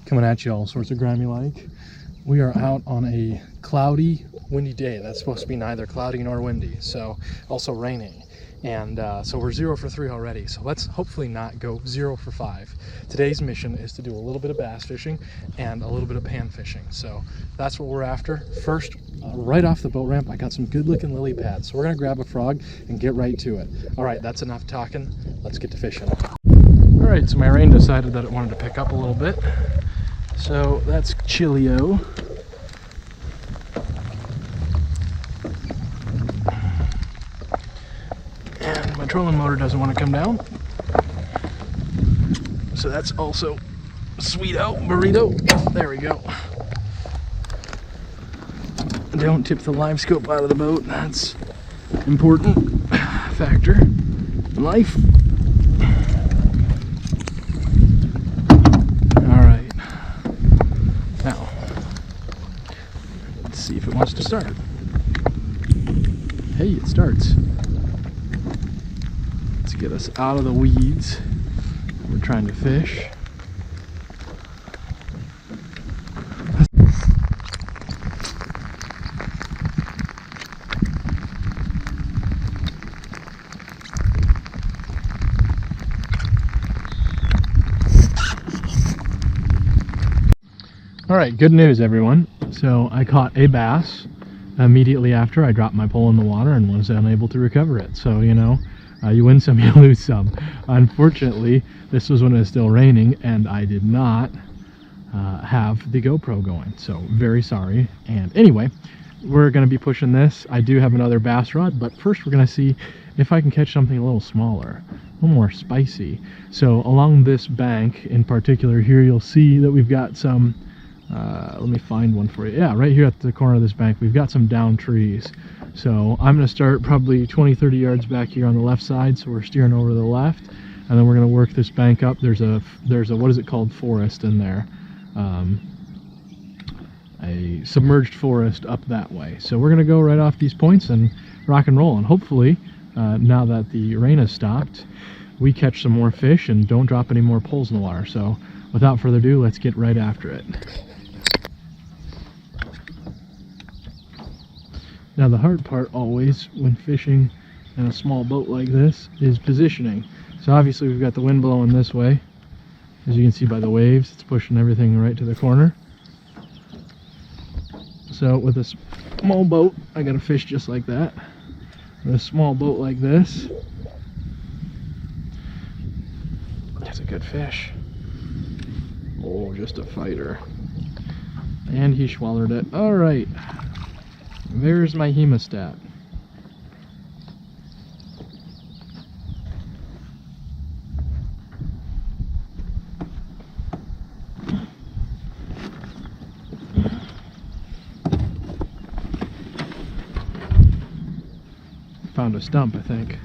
coming at you all sorts of grimy like. We are out on a cloudy, windy day. That's supposed to be neither cloudy nor windy, so also raining. And so we're 0 for 3 already, so let's hopefully not go 0 for 5. Today's mission is to do a little bit of bass fishing and a little bit of pan fishing, so that's what we're after. First, right off the boat ramp, I got some good looking lily pads, so we're gonna grab a frog and get right to it. All right, that's enough talking. Let's get to fishing. All right, so my rain decided that it wanted to pick up a little bit, so that's chillio. And my trolling motor doesn't want to come down, so that's also sweet-o burrito. There we go. Don't tip the live scope out of the boat. That's important factor in life. All right, now let's see if it wants to start. Hey, it starts. Let's get us out of the weeds. We're trying to fish. All right, good news everyone. So I caught a bass immediately after I dropped my pole in the water and was unable to recover it. So, you know, you win some, you lose some. Unfortunately, this was when it was still raining and I did not have the GoPro going. So very sorry. And anyway, we're going to be pushing this. I do have another bass rod, but first we're going to see if I can catch something a little smaller, a little more spicy. So along this bank in particular here, you'll see that we've got some let me find one for you. Yeah, right here at the corner of this bank, we've got some down trees. So I'm going to start probably 20-30 yards back here on the left side, so we're steering over to the left, and then we're going to work this bank up. There's a what is it called, forest in there, a submerged forest up that way. So we're going to go right off these points and rock and roll, and hopefully now that the rain has stopped, we catch some more fish and don't drop any more poles in the water. So without further ado, let's get right after it. Now the hard part always when fishing in a small boat like this is positioning. So obviously we've got the wind blowing this way. As you can see by the waves, it's pushing everything right to the corner. So with a small boat, I gotta fish just like that. With a small boat like this, that's a good fish. Oh, just a fighter. And he swallowed it. All right. There's my hemostat. Found a stump, I think.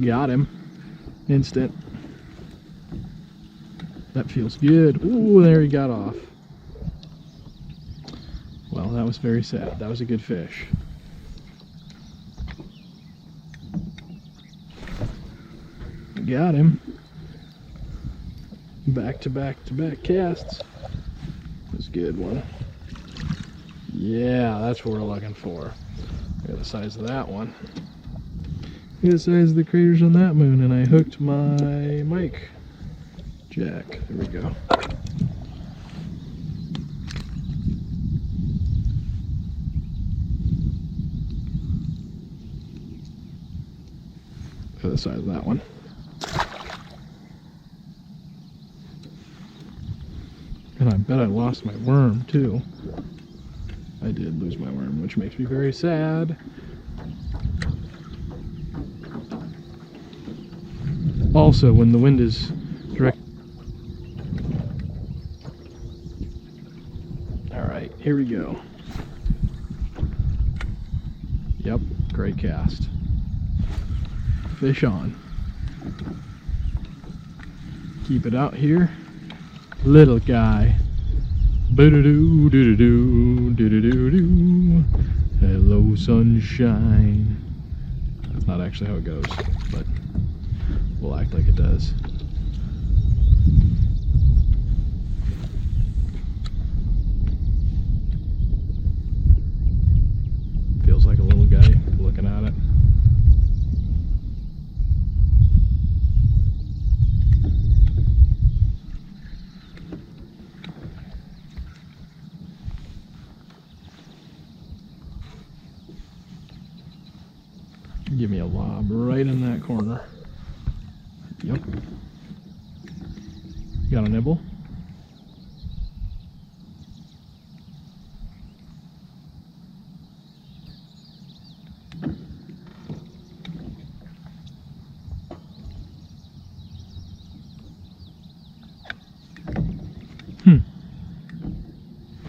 Got him. Instant. That feels good. Ooh, there he got off. Well, that was very sad. That was a good fish. Got him. Back to back to back casts. That's a good one. Yeah, that's what we're looking for. Look at the size of that one. Look at the size of the craters on that moon, and I hooked my mic jack. There we go. Look at the size of that one. And I bet I lost my worm too. I did lose my worm, which makes me very sad. Also, when the wind is direct. Alright, here we go. Yep, great cast. Fish on. Keep it out here. Little guy. Boo-doo-doo, doo-doo-doo, doo-doo-doo-doo. Hello, sunshine. That's not actually how it goes, but We'll act like it does. Feels like a little guy looking at it. Give me a lob right in that corner. Yep. Got a nibble?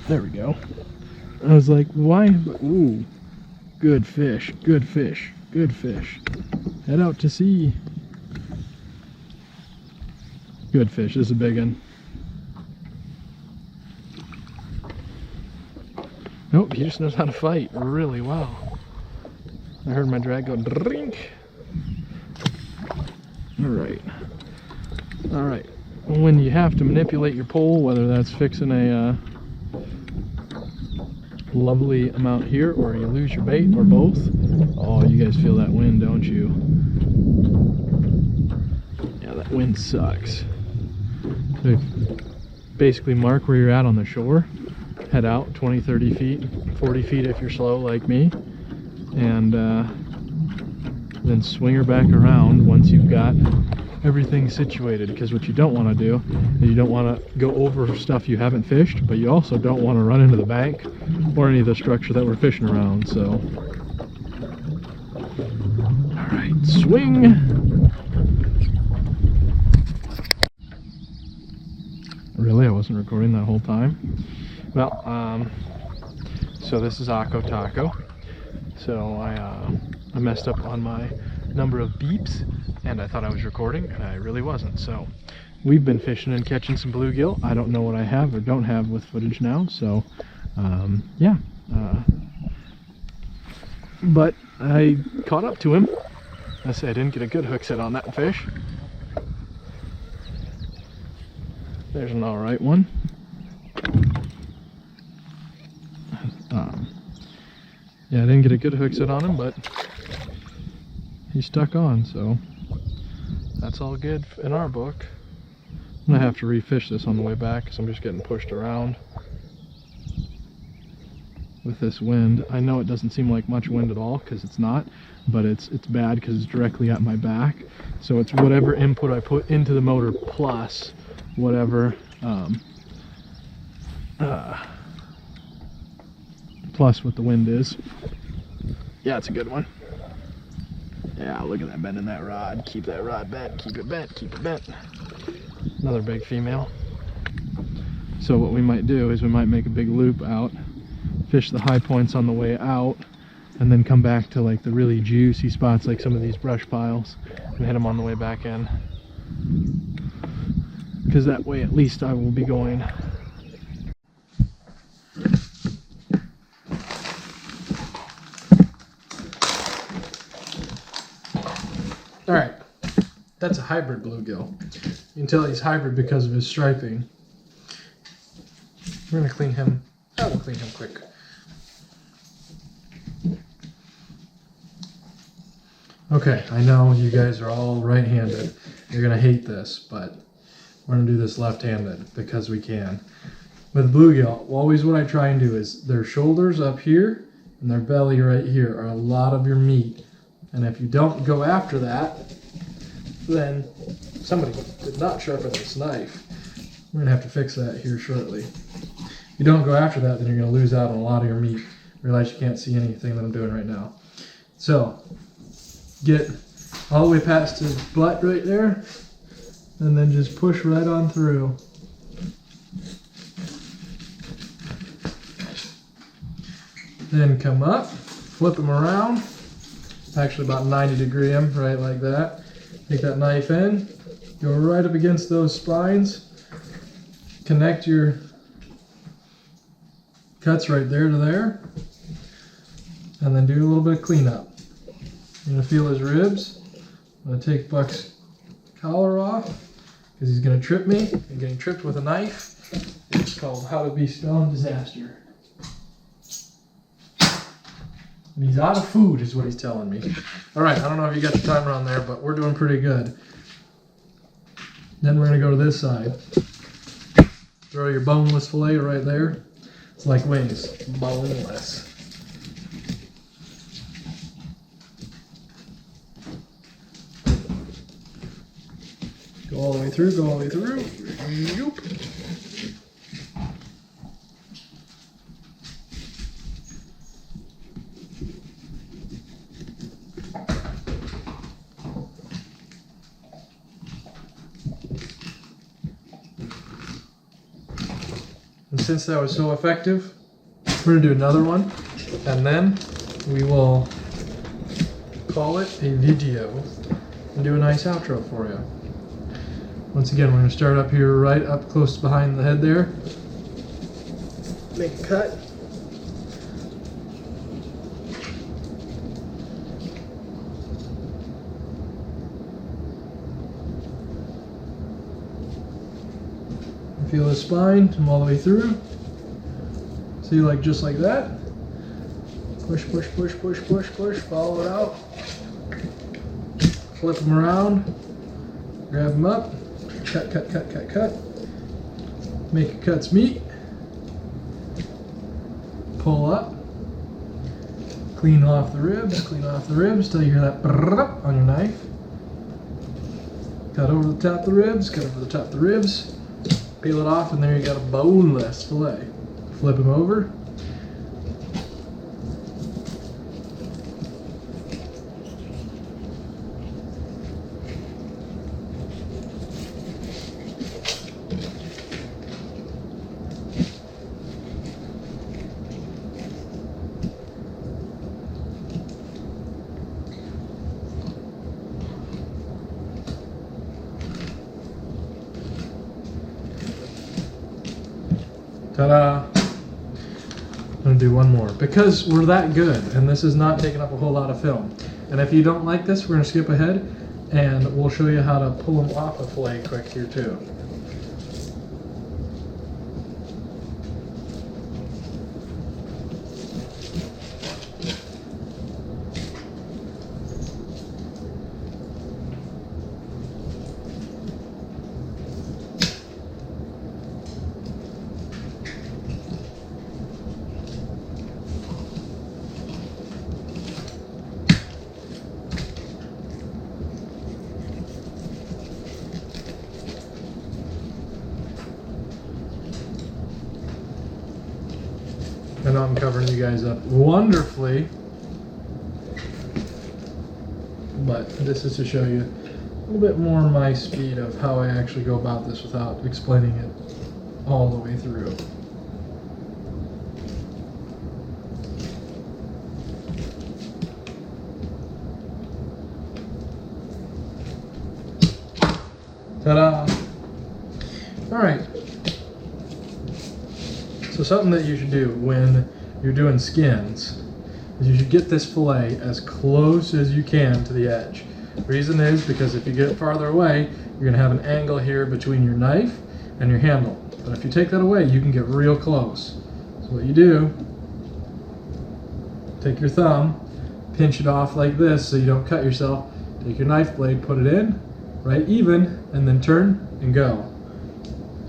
There we go. I was like, why? Ooh, good fish, good fish, good fish. Head out to sea. Good fish, this is a big one. Nope, he just knows how to fight really well. I heard my drag go drink. Alright. Alright. When you have to manipulate your pole, whether that's fixing a lovely amount here or you lose your bait or both. Oh, you guys feel that wind, don't you? Yeah, that wind sucks. So basically mark where you're at on the shore, head out 20, 30 feet, 40 feet if you're slow like me, and then swing her back around once you've got everything situated, because what you don't want to do is you don't want to go over stuff you haven't fished, but you also don't want to run into the bank or any of the structure that we're fishing around. So alright, swing. Really, I wasn't recording that whole time. Well, so this is Akko Taco. So I messed up on my number of beeps, and I thought I was recording, and I really wasn't. So we've been fishing and catching some bluegill. I don't know what I have or don't have with footage now, so yeah. But I caught up to him. I say I didn't get a good hook set on that fish. There's an alright one. Yeah, I didn't get a good hook set on him, but he stuck on, so that's all good in our book. I'm gonna have to refish this on the way back because I'm just getting pushed around with this wind. I know it doesn't seem like much wind at all because it's not, but it's bad because it's directly at my back. So it's whatever input I put into the motor plus whatever plus what the wind is. Yeah, it's a good one. Yeah, look at that bend in that rod. Keep that rod bent, keep it bent, keep it bent. Another big female. So what we might do is we might make a big loop out, fish the high points on the way out, and then come back to like the really juicy spots like some of these brush piles and hit them on the way back in. Because that way at least I will be going. Alright, that's a hybrid bluegill. You can tell he's hybrid because of his striping. We're going to clean him. I will clean him quick. Okay, I know you guys are all right-handed. You're going to hate this, but we're going to do this left-handed because we can. With bluegill, always what I try and do is their shoulders up here and their belly right here are a lot of your meat. And if you don't go after that, then somebody did not sharpen this knife. We're going to have to fix that here shortly. If you don't go after that, then you're going to lose out on a lot of your meat. Realize you can't see anything that I'm doing right now. So, get all the way past his butt right there, and then just push right on through. Then come up, flip him around. Actually about 90 degree him, right like that. Take that knife in, go right up against those spines, connect your cuts right there to there, and then do a little bit of cleanup. You're gonna feel his ribs. I'm gonna take Buck's collar off because he's going to trip me. And getting tripped with a knife is called How to Be Spelling Disaster. And he's out of food is what he's telling me. All right, I don't know if you got the timer on there, but we're doing pretty good. Then we're going to go to this side. Throw your boneless fillet right there. It's like wings, boneless. Go all the way through, go all the way through. Yoop. And since that was so effective, we're going to do another one, and then we will call it a video and do a nice outro for you. Once again, we're going to start up here, right up close behind the head there. Make a cut. Feel the spine, come all the way through. See, like just like that. Push, push, push, push, push, push. Follow it out. Flip them around. Grab them up. Cut, cut, cut, cut, cut. Make your cuts meet. Pull up. Clean off the ribs. Clean off the ribs till you hear that brrrr on your knife. Cut over the top of the ribs. Cut over the top of the ribs. Peel it off, and there you got a boneless fillet. Flip them over. Ta-da! I'm going to do one more because we're that good and this is not taking up a whole lot of film. And if you don't like this, we're going to skip ahead and we'll show you how to pull them off a fillet quick here too. I know I'm covering you guys up wonderfully, but this is to show you a little bit more my speed of how I actually go about this without explaining it all the way through. Ta-da! All right. So something that you should do when you're doing skins is you should get this fillet as close as you can to the edge. Reason is because if you get it farther away, you're going to have an angle here between your knife and your handle. But if you take that away, you can get real close. So what you do, take your thumb, pinch it off like this so you don't cut yourself. Take your knife blade, put it in, right even, and then turn and go.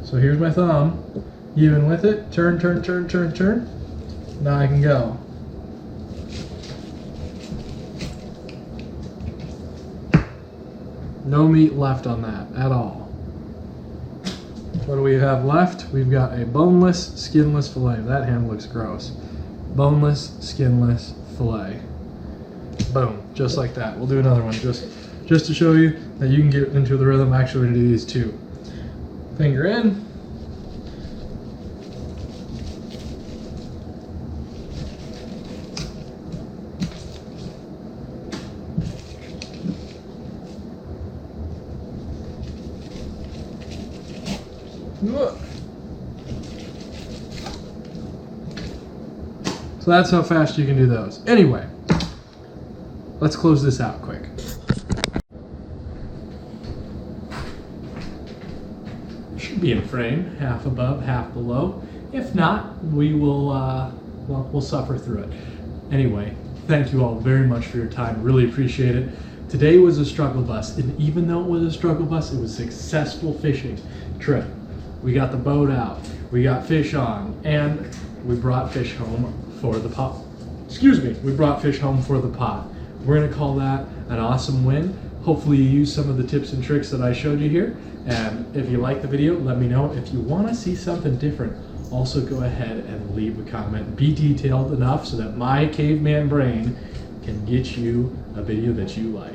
So here's my thumb. Even with it, turn, turn, turn, turn, turn. Now I can go. No meat left on that at all. What do we have left? We've got a boneless, skinless fillet. That hand looks gross. Boneless, skinless fillet. Boom, just like that. We'll do another one just to show you that you can get into the rhythm. Actually, we're gonna do these two. Finger in. So that's how fast you can do those. Anyway, let's close this out quick. should be in frame, half above, half below. If not, we will, well, we'll suffer through it. Anyway, thank you all very much for your time. Really appreciate it. Today was a struggle bus, and even though it was a struggle bus, it was a successful fishing trip. We got the boat out, we got fish on, and we brought fish home for the pot. Excuse me, we brought fish home for the pot. We're gonna call that an awesome win. Hopefully you use some of the tips and tricks that I showed you here. And if you like the video, let me know. If you wanna see something different, also go ahead and leave a comment. Be detailed enough so that my caveman brain can get you a video that you like.